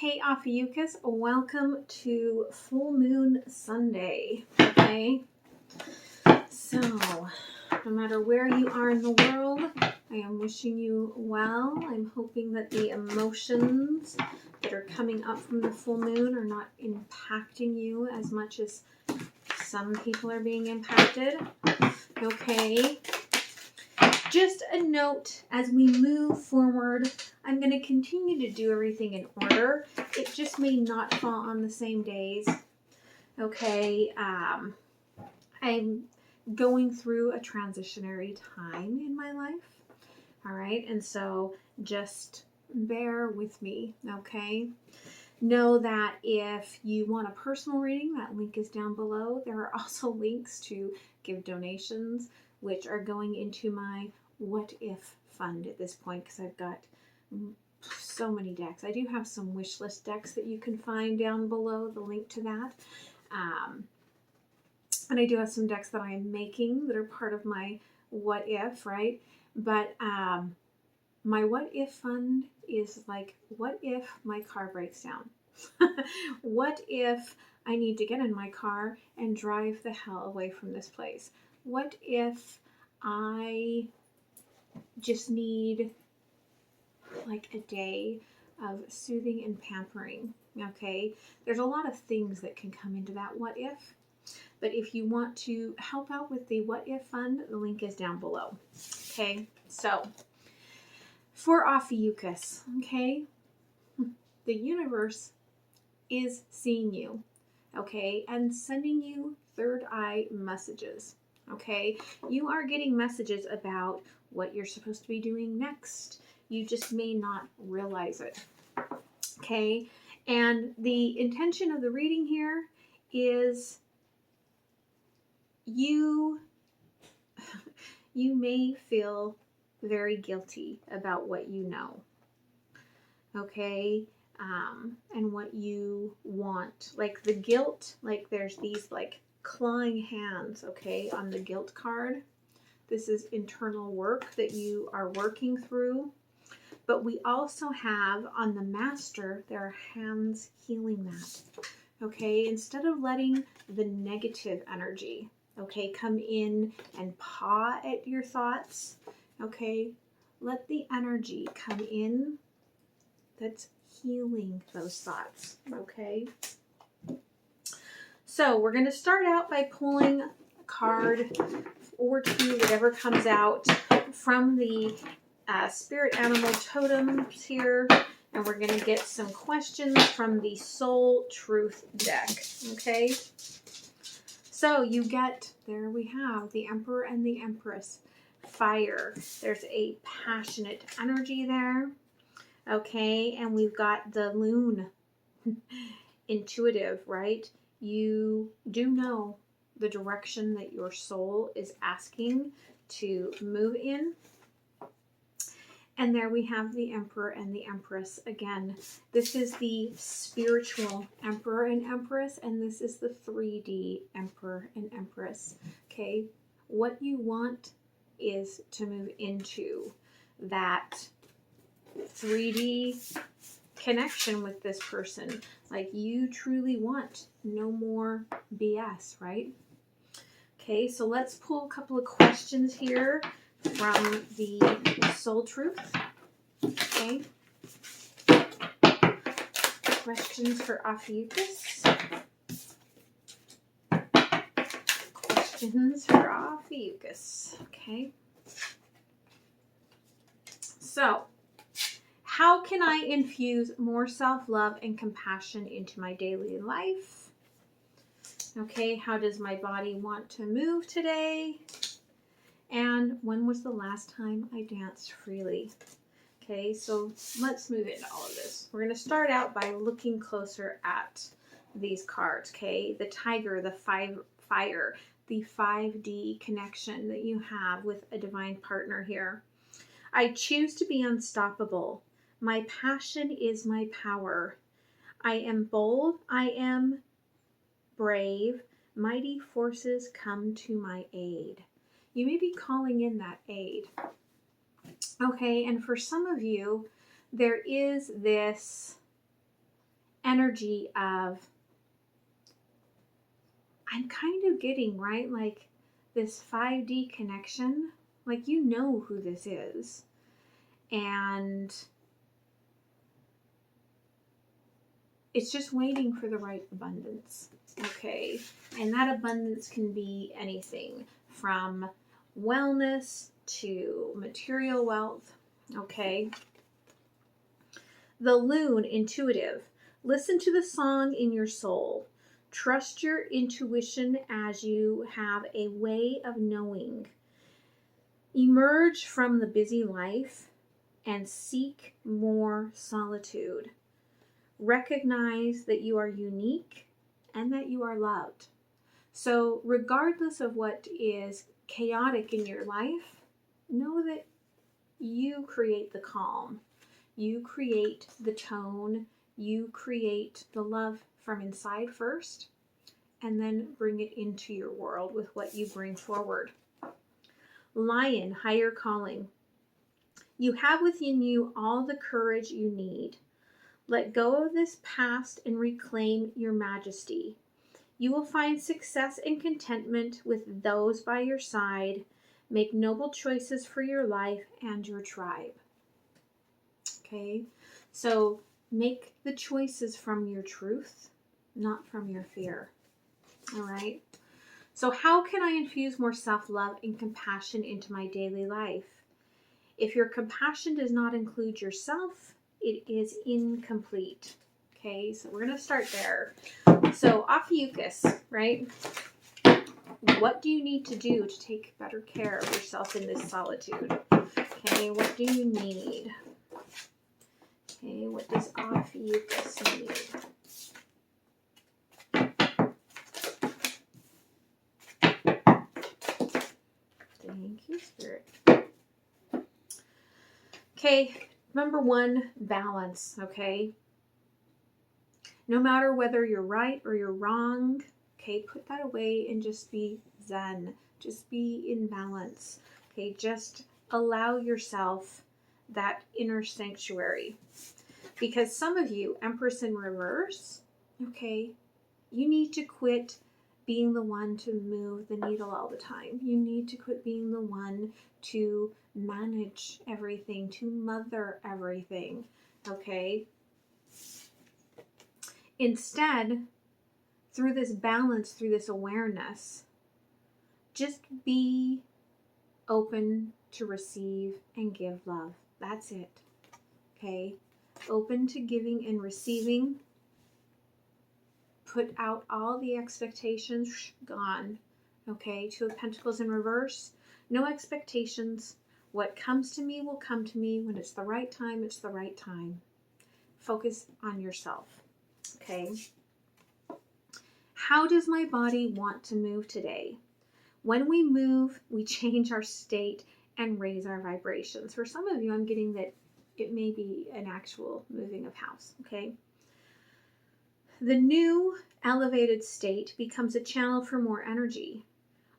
Hey, Ophiuchus, welcome to Full Moon Sunday, okay? So, no matter where you are in the world, I am wishing you well. I'm hoping that the emotions that are coming up from the full moon are not impacting you as much as some people are being impacted, okay? Just a note, as we move forward, I'm going to continue to do everything in order. It just may not fall on the same days. Okay, I'm going through a transitionary time in my life. All right, and so just bear with me, okay? Know that if you want a personal reading, that link is down below. There are also links to give donations, which are going into my What If fund at this point, because I've got so many decks. I do have some wish list decks that you can find down below, the link to that. And I do have some decks that I am making that are part of my What If, right? But my What If fund is like, what if my car breaks down? What if I need to get in my car and drive the hell away from this place? What if I just need like a day of soothing and pampering? Okay, there's a lot of things that can come into that what if. But if you want to help out with the What If Fund, the link is down below. Okay, so for Ophiuchus, okay, the universe is seeing you, okay, and sending you third eye messages, okay? You are getting messages about what you're supposed to be doing next. You just may not realize it, okay? And the intention of the reading here is you may feel very guilty about what you know, okay? And what you want. Like the guilt, like there's these like clawing hands, okay, on the guilt card. This is internal work that you are working through. But we also have on the master, there are hands healing that, okay? Instead of letting the negative energy, okay, come in and paw at your thoughts, okay, let the energy come in that's healing those thoughts, okay? So we're going to start out by pulling a card or two, whatever comes out from the spirit animal totems here, and we're going to get some questions from the Soul Truth deck, okay? So you get, there we have the Emperor and the Empress. Fire. There's a passionate energy there. Okay, and we've got the Loon. Intuitive, right? You do know the direction that your soul is asking to move in. And there we have the Emperor and the Empress. Again, this is the spiritual Emperor and Empress, and this is the 3D Emperor and Empress. Okay, what you want is to move into that 3D connection with this person. Like you truly want no more BS, right? Okay, so let's pull a couple of questions here from the Soul Truth. Okay. Questions for Ophiuchus. Questions for Ophiuchus. Okay. So, how can I infuse more self-love and compassion into my daily life? Okay, how does my body want to move today? And when was the last time I danced freely? Okay, so let's move into all of this. We're going to start out by looking closer at these cards, okay? The tiger, the fire, the 5D connection that you have with a divine partner here. I choose to be unstoppable. My passion is my power. I am bold. I am brave. Mighty forces come to my aid. You may be calling in that aid. Okay, and for some of you, there is this energy of, I'm kind of getting, right, like this 5D connection, like you know who this is. And it's just waiting for the right abundance, okay? And that abundance can be anything from wellness to material wealth, okay? The loon, intuitive. Listen to the song in your soul. Trust your intuition as you have a way of knowing. Emerge from the busy life and seek more solitude. Recognize that you are unique and that you are loved. So regardless of what is chaotic in your life, know that you create the calm. You create the tone. You create the love from inside first, and then bring it into your world with what you bring forward. Lion, higher calling. You have within you all the courage you need. Let go of this past and reclaim your majesty. You will find success and contentment with those by your side. Make noble choices for your life and your tribe. Okay, so make the choices from your truth, not from your fear. All right. So how can I infuse more self-love and compassion into my daily life? If your compassion does not include yourself, it is incomplete. Okay, so we're going to start there. So Ophiuchus, right? What do you need to do to take better care of yourself in this solitude? Okay, what do you need? Okay, what does Ophiuchus need? Thank you, Spirit. Okay, number one, balance, okay? No matter whether you're right or you're wrong, okay, put that away and just be zen. Just be in balance, okay? Just allow yourself that inner sanctuary. Because some of you, Empress in reverse, okay, you need to quit being the one to move the needle all the time. You need to quit being the one to manage everything, to mother everything, okay? Instead, through this balance, through this awareness, just be open to receive and give love. That's it, okay? Open to giving and receiving. Put out all the expectations, gone, okay? Two of Pentacles in reverse, no expectations. What comes to me will come to me. When it's the right time, it's the right time. Focus on yourself, okay? How does my body want to move today? When we move, we change our state and raise our vibrations. For some of you, I'm getting that it may be an actual moving of house, okay? The new elevated state becomes a channel for more energy.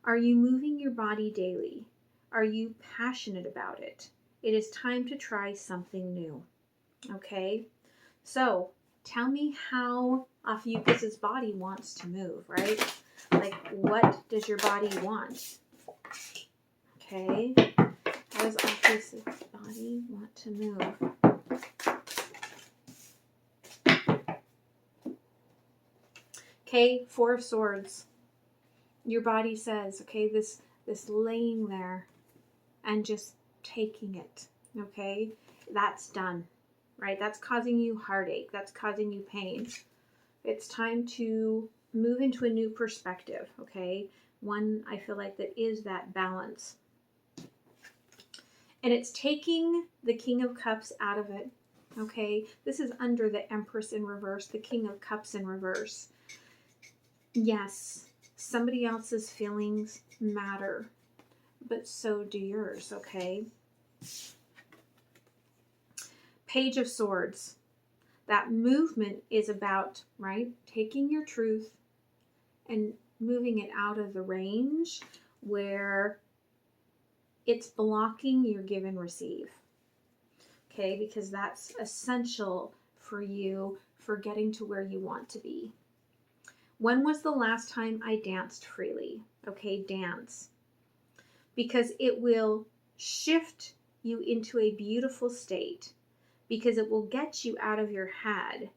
Are you moving your body daily? Are you passionate about it? It is time to try something new, okay? So tell me how Ophiuchus's body wants to move, right? Like, what does your body want? Okay, how does Ophiuchus's body want to move? Okay, Four of Swords. Your body says, okay, this laying there and just taking it, okay, that's done, right? That's causing you heartache. That's causing you pain. It's time to move into a new perspective, okay? One, I feel like, that is that balance. And it's taking the King of Cups out of it, okay? This is under the Empress in reverse, the King of Cups in reverse. Yes, somebody else's feelings matter, but so do yours, okay? Page of Swords. That movement is about, right, taking your truth and moving it out of the range where it's blocking your give and receive. Okay, because that's essential for you for getting to where you want to be. When was the last time I danced freely? Okay, dance. Because it will shift you into a beautiful state, because it will get you out of your head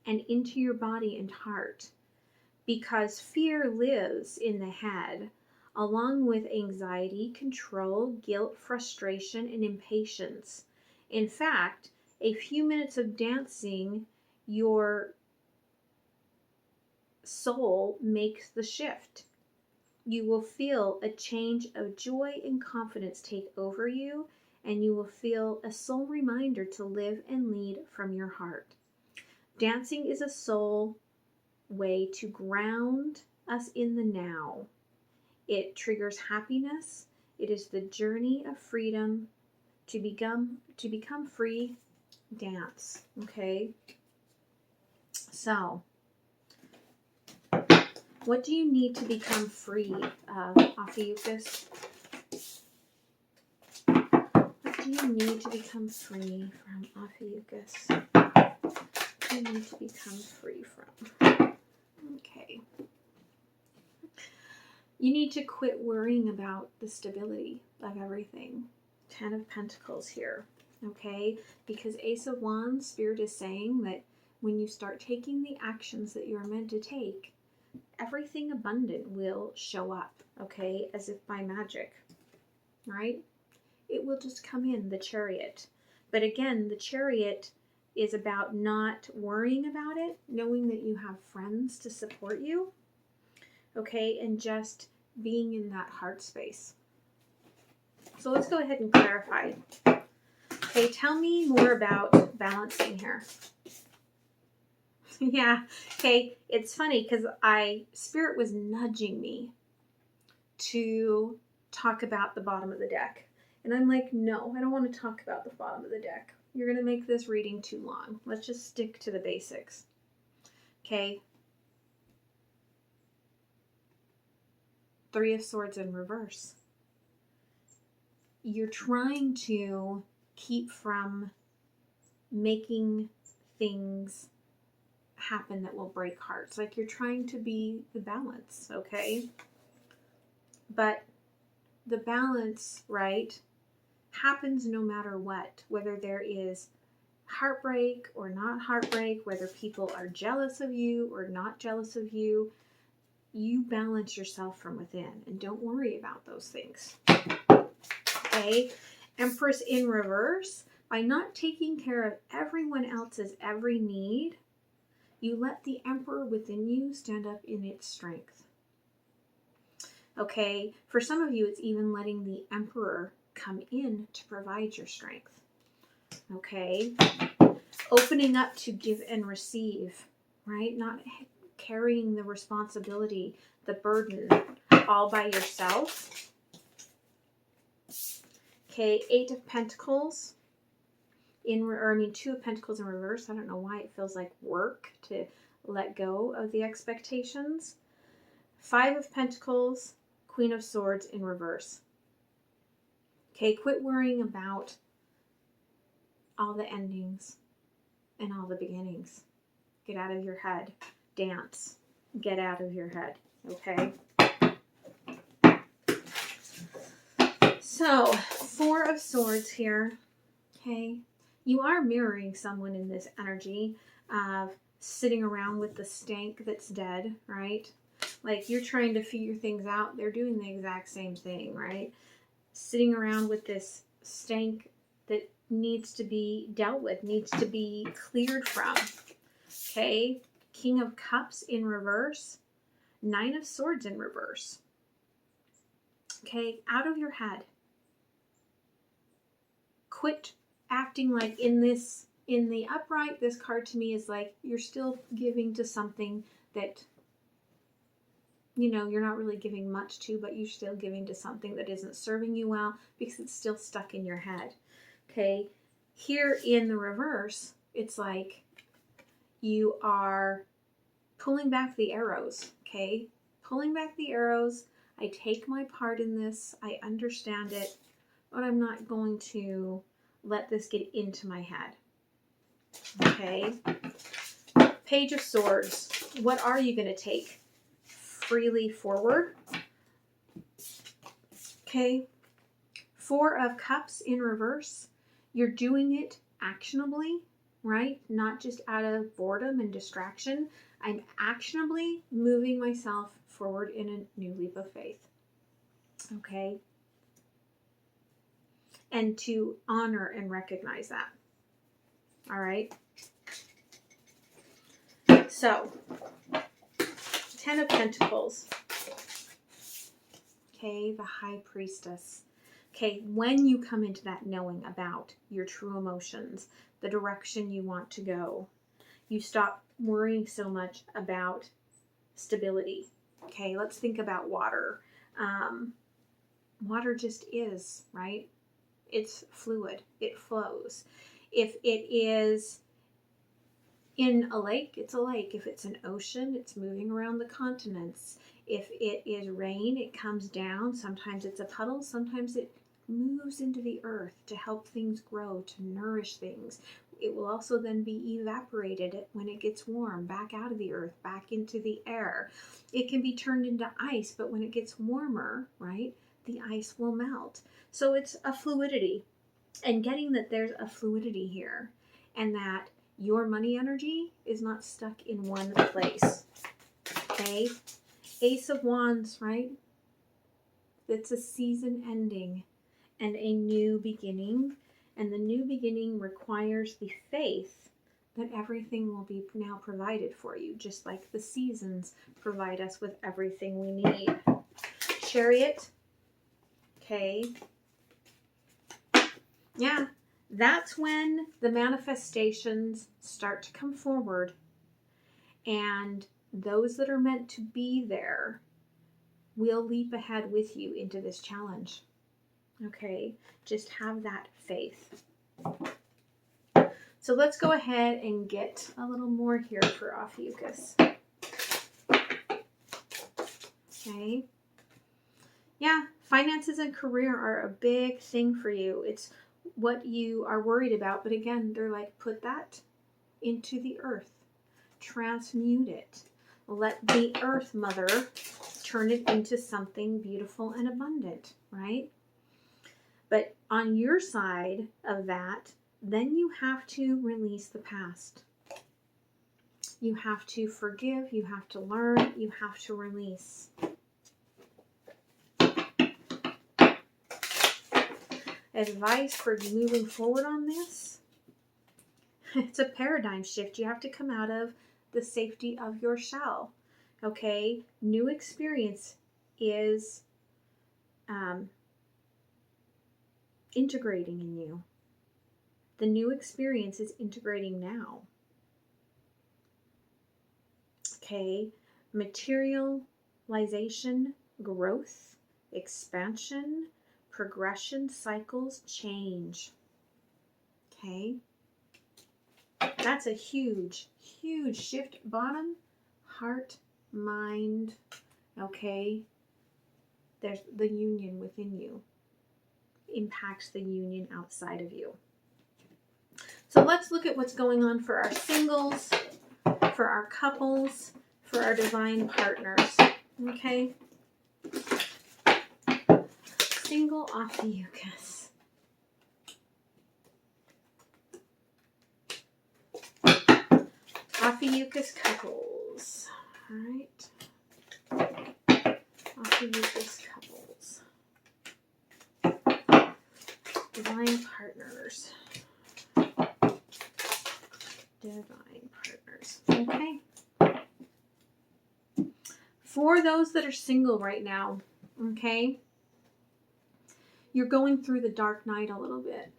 and into your body and heart. Because fear lives in the head, along with anxiety, control, guilt, frustration, and impatience. In fact, a few minutes of dancing, your soul makes the shift. You will feel a change of joy and confidence take over you, and you will feel a soul reminder to live and lead from your heart. Dancing is a soul way to ground us in the now. It triggers happiness. It is the journey of freedom to become free. Dance. Okay. So, what do you need to become free of, Ophiuchus? What do you need to become free from, Ophiuchus? What do you need to become free from? Okay. You need to quit worrying about the stability of everything. 10 of Pentacles here. Okay? Because Ace of Wands, Spirit is saying that when you start taking the actions that you're meant to take, everything abundant will show up, okay, as if by magic, right? It will just come in, the Chariot. But again, the Chariot is about not worrying about it, knowing that you have friends to support you, okay, and just being in that heart space. So let's go ahead and clarify. Okay, tell me more about balancing here. Yeah, okay, it's funny because Spirit was nudging me to talk about the bottom of the deck. And I'm like, no, I don't want to talk about the bottom of the deck. You're going to make this reading too long. Let's just stick to the basics. Okay. 3 of Swords in reverse. You're trying to keep from making things happen that will break hearts. Like you're trying to be the balance, okay? But the balance, right, happens no matter what, whether there is heartbreak or not heartbreak, whether people are jealous of you or not jealous of you. You balance yourself from within and don't worry about those things. Okay? Empress in reverse. By not taking care of everyone else's every need, you let the Emperor within you stand up in its strength. Okay? For some of you, it's even letting the Emperor come in to provide your strength. Okay? Opening up to give and receive, right? Not carrying the responsibility, the burden all by yourself. Okay, 8 of Pentacles. 2 of Pentacles in reverse. I don't know why it feels like work to let go of the expectations. 5 of Pentacles, Queen of Swords in reverse. Okay, quit worrying about all the endings and all the beginnings. Get out of your head. Dance. Get out of your head. Okay? So, 4 of Swords here. Okay? You are mirroring someone in this energy of sitting around with the stank that's dead, right? Like you're trying to figure things out. They're doing the exact same thing, right? Sitting around with this stank that needs to be dealt with, needs to be cleared from. Okay? King of Cups in reverse. 9 of Swords in reverse. Okay? Out of your head. Quit acting like in the upright, this card to me is like you're still giving to something that, you know, you're not really giving much to, but you're still giving to something that isn't serving you well because it's still stuck in your head. Okay? Here in the reverse, it's like you are pulling back the arrows, okay? Pulling back the arrows. I take my part in this. I understand it, but I'm not going to let this get into my head. Okay? Page of Swords. What are you going to take? Freely forward. Okay. Four of Cups in reverse. You're doing it actionably, right? Not just out of boredom and distraction. I'm actionably moving myself forward in a new leap of faith. Okay. And to honor and recognize that. All right. So, 10 of Pentacles. Okay, the High Priestess. Okay, when you come into that knowing about your true emotions, the direction you want to go, you stop worrying so much about stability. Okay, let's think about water. Water just is, right? It's fluid. It flows. If it is in a lake, it's a lake. If it's an ocean, it's moving around the continents. If it is rain, it comes down. Sometimes it's a puddle. Sometimes it moves into the earth to help things grow, to nourish things. It will also then be evaporated when it gets warm, back out of the earth, back into the air. It can be turned into ice, but when it gets warmer, right, the ice will melt. So it's a fluidity. And getting that there's a fluidity here, and that your money energy is not stuck in one place. Okay? Ace of Wands, right? It's a season ending and a new beginning. And the new beginning requires the faith that everything will be now provided for you, just like the seasons provide us with everything we need. Chariot. Okay. Yeah. That's when the manifestations start to come forward, and those that are meant to be there will leap ahead with you into this challenge. Okay, just have that faith. So let's go ahead and get a little more here for Ophiuchus. Okay. Yeah, finances and career are a big thing for you. It's what you are worried about, but again, they're like, put that into the earth, transmute it, let the earth mother turn it into something beautiful and abundant, right? But on your side of that, then you have to release the past. You have to forgive, you have to learn, you have to release. Advice for moving forward on this? It's a paradigm shift. You have to come out of the safety of your shell. Okay? New experience is integrating in you. The new experience is integrating now. Okay? Materialization, growth, expansion, progression, cycles, change. Okay? That's a huge, huge shift. Bottom, heart, mind. Okay? There's the union within you. Impacts the union outside of you. So let's look at what's going on for our singles, for our couples, for our divine partners. Okay? Single Ophiuchus. Ophiuchus couples. All right. Ophiuchus couples. Divine partners. Divine partners. Okay. For those that are single right now, okay, you're going through the dark night a little bit.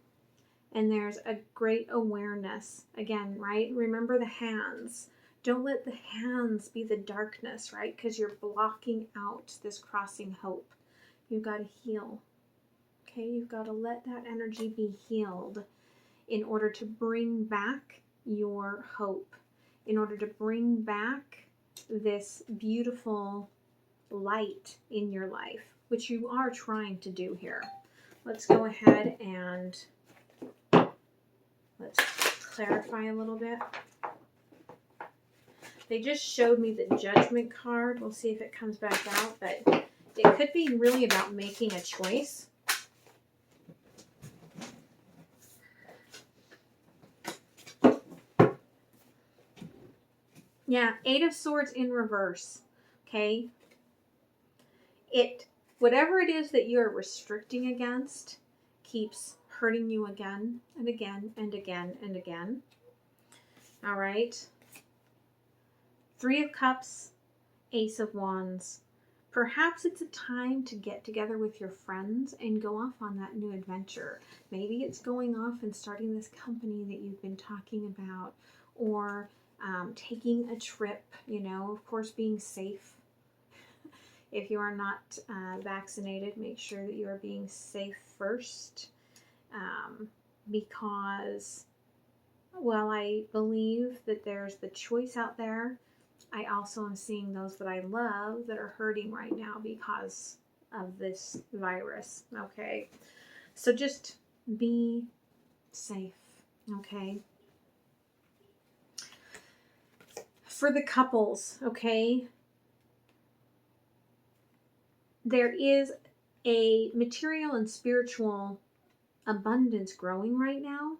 And there's a great awareness. Again, right? Remember the hands. Don't let the hands be the darkness, right? Because you're blocking out this crossing hope. You've got to heal. Okay? You've got to let that energy be healed in order to bring back your hope. In order to bring back this beautiful light in your life, which you are trying to do here. Let's go ahead and let's clarify a little bit. They just showed me the Judgment card. We'll see if it comes back out, but it could be really about making a choice. Yeah, Eight of Swords in reverse. Okay. Whatever it is that you're restricting against keeps hurting you again and again and again and again. All right. Three of Cups, Ace of Wands. Perhaps it's a time to get together with your friends and go off on that new adventure. Maybe it's going off and starting this company that you've been talking about, or taking a trip, you know, of course, being safe. If you are not vaccinated, make sure that you are being safe first, because while I believe that there's the choice out there, I also am seeing those that I love that are hurting right now because of this virus, okay? So just be safe, okay? For the couples, okay, there is a material and spiritual abundance growing right now,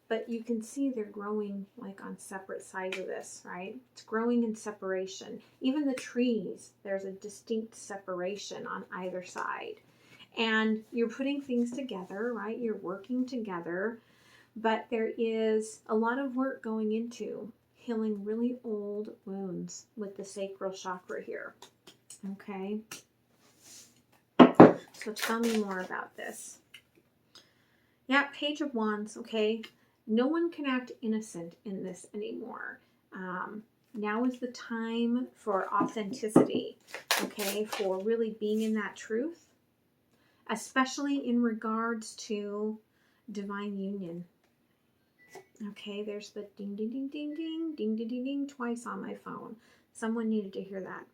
but you can see they're growing like on separate sides of this, right? It's growing in separation. Even the trees, there's a distinct separation on either side. And you're putting things together, right? You're working together, but there is a lot of work going into healing really old wounds with the sacral chakra here, okay? So tell me more about this. Yeah, Page of Wands, okay? No one can act innocent in this anymore. Now is the time for authenticity, okay? For really being in that truth, especially in regards to divine union. Okay, there's the ding, ding, ding, ding, ding, ding, ding, ding, ding, twice on my phone. Someone needed to hear that.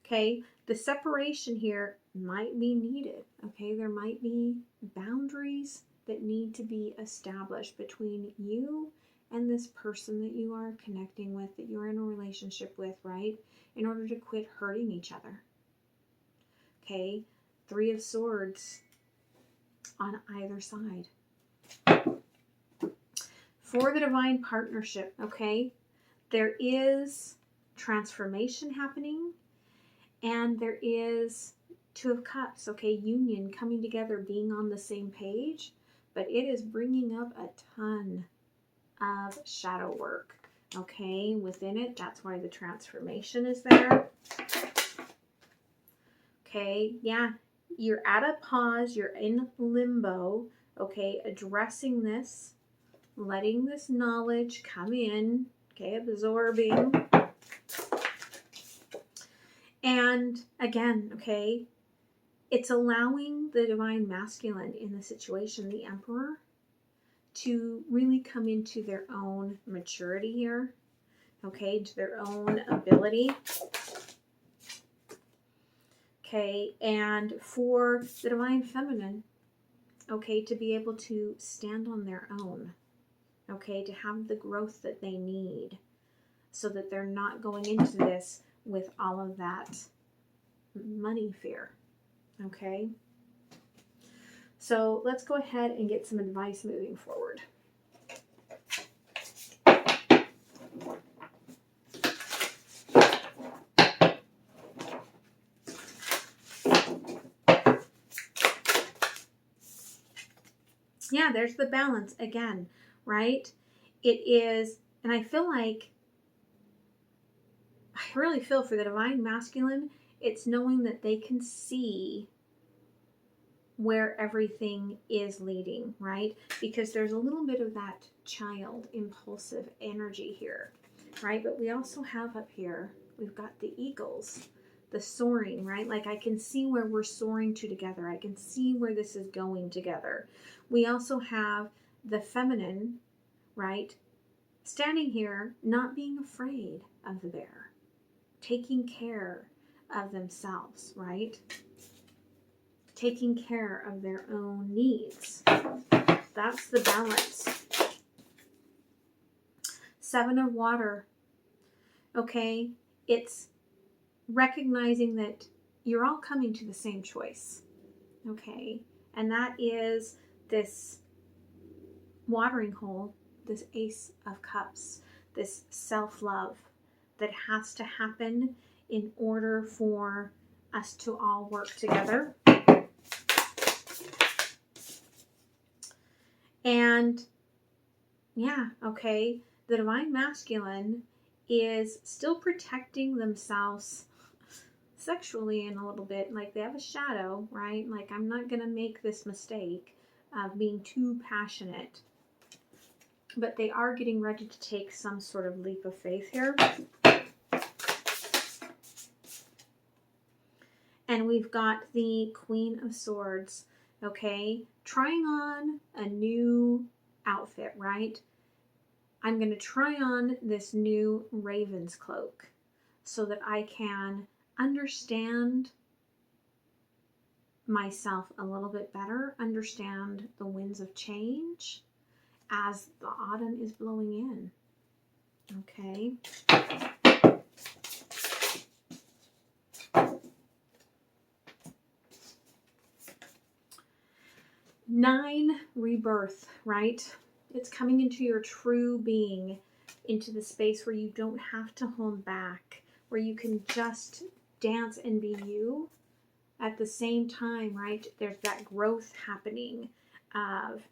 Okay, the separation here might be needed. Okay, there might be boundaries that need to be established between you and this person that you are connecting with, that you're in a relationship with, right? In order to quit hurting each other. Okay, Three of Swords on either side. For the divine partnership, okay, there is transformation happening, and there is Two of Cups, okay, union, coming together, being on the same page, but it is bringing up a ton of shadow work, okay, within it. That's why the transformation is there. Okay, yeah, you're at a pause, you're in limbo, okay, addressing this, letting this knowledge come in, okay, absorbing. And again, okay, it's allowing the divine masculine in the situation, the Emperor, to really come into their own maturity here, okay, to their own ability. Okay, and for the divine feminine, okay, to be able to stand on their own, okay, to have the growth that they need so that they're not going into this with all of that money fear, okay? So let's go ahead and get some advice moving forward. Yeah, there's the balance again, right? It is, and I really feel for the divine masculine, it's knowing that they can see where everything is leading, right? Because there's a little bit of that child impulsive energy here, right? But we also have up here, we've got the eagles, the soaring, right? Like I can see where we're soaring to together. I can see where this is going together. We also have the feminine, right? Standing here, not being afraid of the bear, taking care of themselves, right? Taking care of their own needs. That's the balance. Seven of Water. Okay, it's recognizing that you're all coming to the same choice. Okay, and that is this watering hole, this Ace of Cups, this self-love that has to happen in order for us to all work together. And yeah, okay, the Divine Masculine is still protecting themselves sexually in a little bit. Like they have a shadow, right? Like I'm not going to make this mistake of being too passionate. But they are getting ready to take some sort of leap of faith here. And we've got the Queen of Swords, okay? Trying on a new outfit, right? I'm going to try on this new Raven's cloak so that I can understand myself a little bit better, understand the winds of change as the autumn is blowing in. Okay. Nine, rebirth, right? It's coming into your true being, into the space where you don't have to hold back, where you can just dance and be you at the same time, right? There's that growth happening of,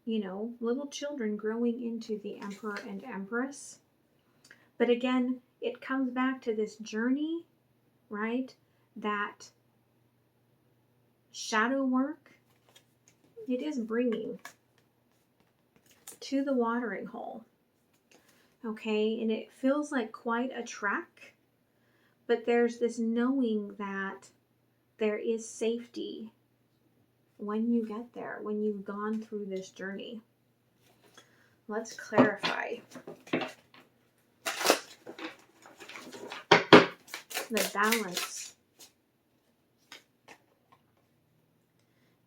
you know, little children growing into the Emperor and Empress. But again, it comes back to this journey, right? That shadow work, it is bringing to the watering hole. Okay, and it feels like quite a trek, but there's this knowing that there is safety when you get there, when you've gone through this journey. Let's clarify. The balance.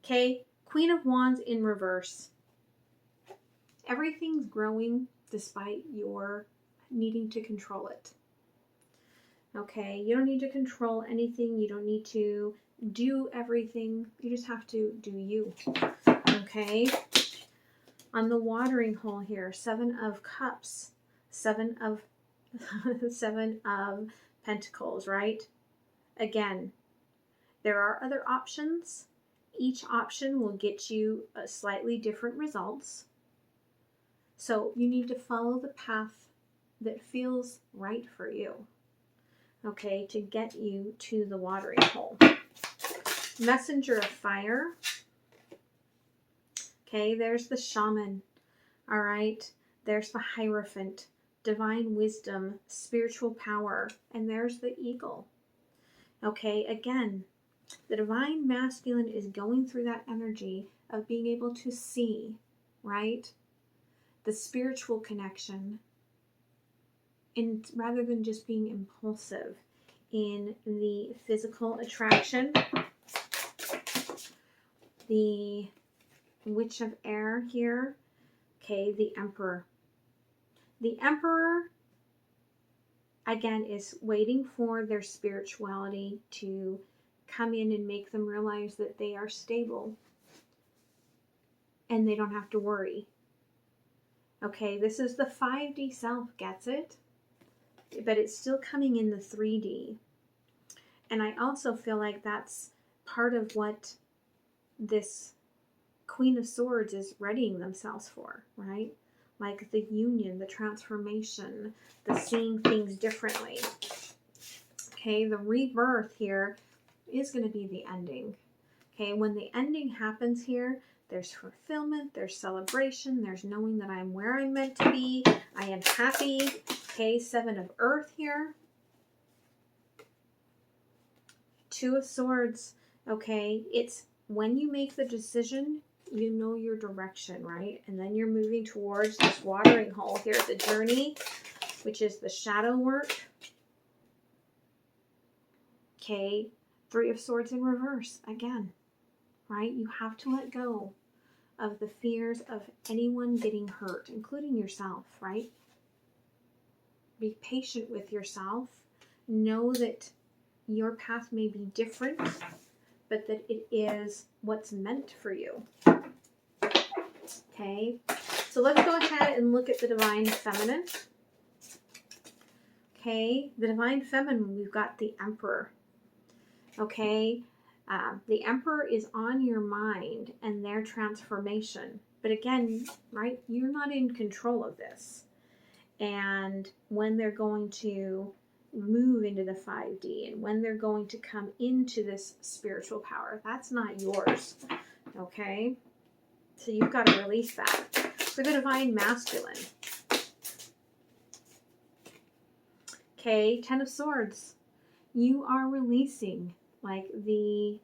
Okay, Queen of Wands in reverse. Everything's growing despite your needing to control it. Okay, you don't need to control anything. You don't need to do everything. You just have to do you. Okay, on the watering hole here, Seven of Cups, Seven of Pentacles, right? Again, there are other options. Each option will get you a slightly different results. So you need to follow the path that feels right for you, okay, to get you to the watering hole. Messenger of Fire. Okay, there's the Shaman. All right, there's the Hierophant, Divine Wisdom, Spiritual Power, and there's the Eagle. Okay, again, the Divine Masculine is going through that energy of being able to see, right? The spiritual connection, in rather than just being impulsive in the physical attraction. The Witch of Air here. Okay, the Emperor. The Emperor, again, is waiting for their spirituality to come in and make them realize that they are stable and they don't have to worry. Okay, this is the 5D self, gets it? But it's still coming in the 3D. And I also feel like that's part of what this Queen of Swords is readying themselves for, right? Like the union, the transformation, the seeing things differently. Okay, the rebirth here is going to be the ending. Okay, when the ending happens here, there's fulfillment, there's celebration, there's knowing that I'm where I'm meant to be, I am happy. Okay, Seven of Earth here. Two of Swords. Okay, it's when you make the decision, you know your direction, right? And then you're moving towards this watering hole here, the journey, which is the shadow work. Okay, Three of Swords in reverse again, right? You have to let go of the fears of anyone getting hurt, including yourself, right? Be patient with yourself. Know that your path may be different, but that it is what's meant for you. Okay, so let's go ahead and look at the Divine Feminine. Okay, the Divine Feminine, we've got the Emperor. Okay, the Emperor is on your mind and their transformation. But again, right, you're not in control of this. And when they're going to move into the 5D and when they're going to come into this spiritual power, that's not yours. Okay, so you've got to release that. For the Divine Masculine. Okay, Ten of Swords. You are releasing like the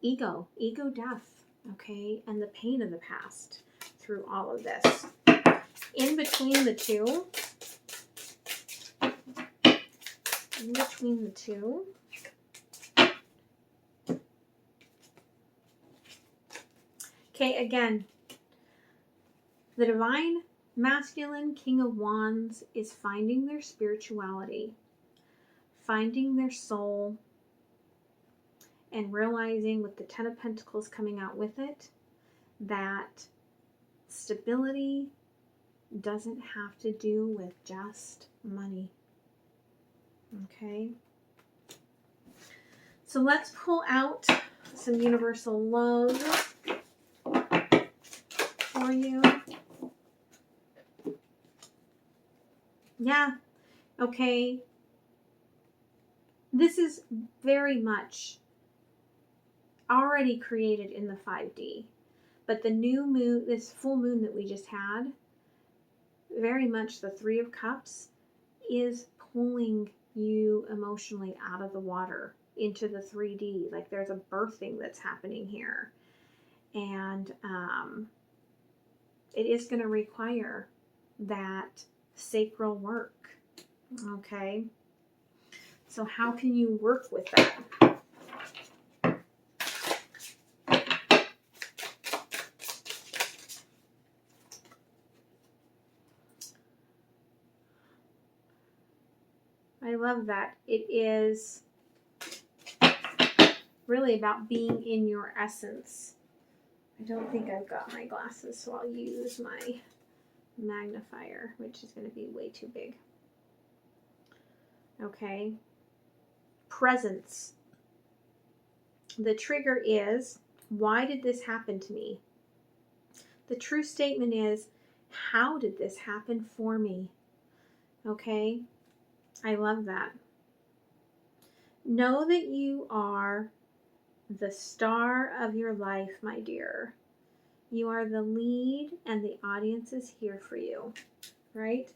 ego death, okay, and the pain of the past through all of this. In between the two, okay, again, the Divine Masculine King of Wands is finding their spirituality, finding their soul, and realizing with the Ten of Pentacles coming out with it, that stability doesn't have to do with just money. Okay? So let's pull out some universal love for you. Yeah, okay. This is very much already created in the 5D. But the new moon, this full moon that we just had, very much the Three of Cups is pulling you emotionally out of the water into the 3D. Like there's a birthing that's happening here. And it is going to require that sacral work. Okay? So how can you work with that? I love that. It is really about being in your essence. I don't think I've got my glasses, so I'll use my magnifier, which is going to be way too big. Okay. Presence. The trigger is, why did this happen to me? The true statement is, how did this happen for me? Okay. I love that. Know that you are the star of your life, my dear. You are the lead and the audience is here for you, right?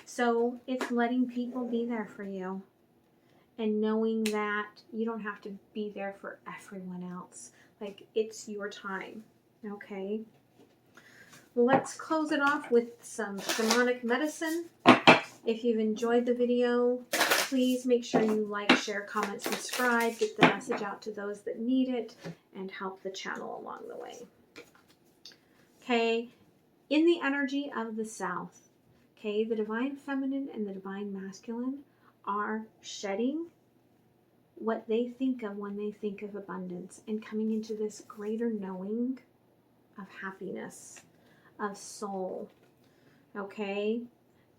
So it's letting people be there for you and knowing that you don't have to be there for everyone else. Like, it's your time, okay? Let's close it off with some shamanic medicine. If you've enjoyed the video, please make sure you like, share, comment, subscribe, get the message out to those that need it, and help the channel along the way. Okay, in the energy of the South, okay, the Divine Feminine and the Divine Masculine are shedding what they think of when they think of abundance and coming into this greater knowing of happiness, of soul, okay?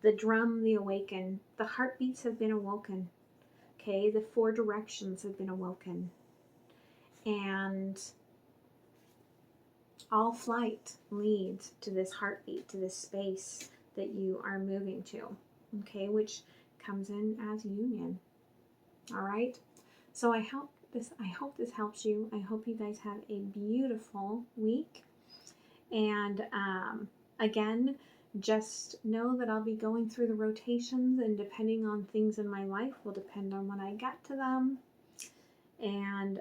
The drum, the awaken. The heartbeats have been awoken. Okay, the 4 directions have been awoken. And all flight leads to this heartbeat, to this space that you are moving to. Okay, which comes in as union. All right. So I hope this helps you. I hope you guys have a beautiful week. And again, just know that I'll be going through the rotations, and depending on things in my life will depend on when I get to them. And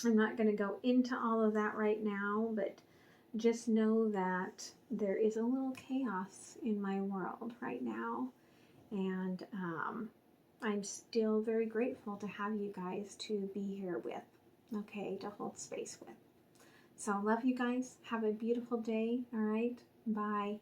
I'm not going to go into all of that right now, but just know that there is a little chaos in my world right now. And I'm still very grateful to have you guys to be here with, okay, to hold space with. So love you guys. Have a beautiful day. All right. Bye.